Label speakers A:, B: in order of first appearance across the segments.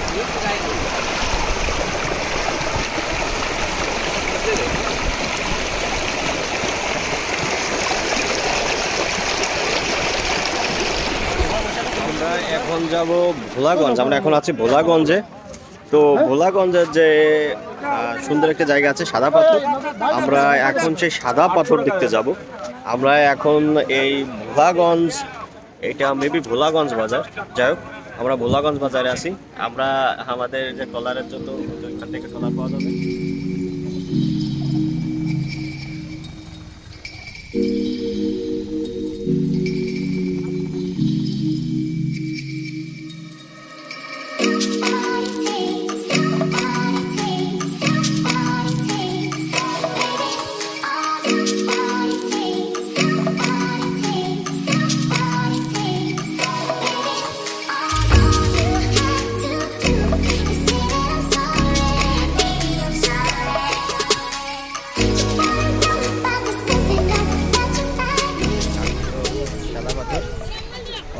A: আমরা এখন যাব ভোলাগঞ্জ। আমরা এখন আছি ভোলাগঞ্জে। তো ভোলাগঞ্জের যে সুন্দর একটা জায়গা আছে সাদা পাথর, আমরা এখন সেই সাদা পাথর দেখতে যাব। আমরা এখন এই ভোলাগঞ্জ, এটা মেবি ভোলাগঞ্জ বাজার, যাই হোক আমরা ভোলাগঞ্জ বাজারে আছি। আমরা আমাদের যে ট্রলারের জন্য ওইখান থেকে ট্রলার পাওয়া যাবে।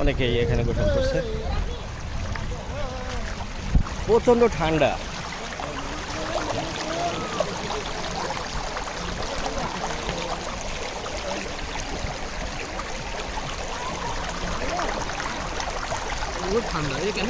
A: অনেকেই এখানে গোসল করছে। প্রচন্ড ঠান্ডা।
B: ঠান্ডা কেন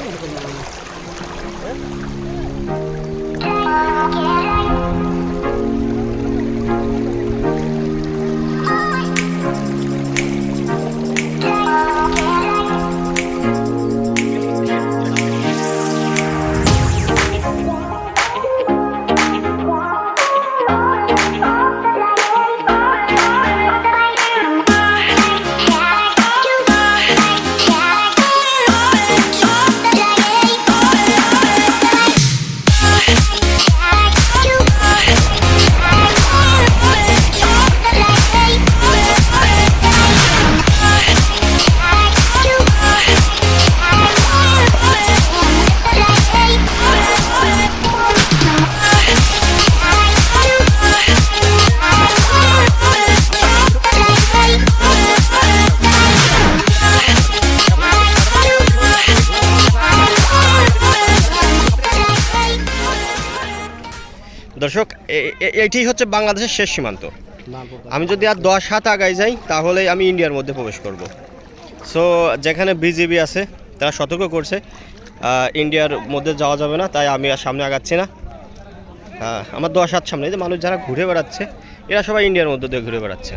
A: দর্শক, এটি হচ্ছে বাংলাদেশের শেষ সীমান্ত। আমি যদি আর 10 হাত আগায় যাই তাহলে আমি ইন্ডিয়ার মধ্যে প্রবেশ করব। সো যেখানে বিজিবি আছে তারা সতর্ক করছে ইন্ডিয়ার মধ্যে যাওয়া যাবে না, তাই আমি আর সামনে আগাচ্ছি না। আমার 10 হাত সামনে যে মানুষ যারা ঘুরে বেড়াচ্ছে এরা সবাই ইন্ডিয়ার মধ্যে দিয়ে ঘুরে বেড়াচ্ছে।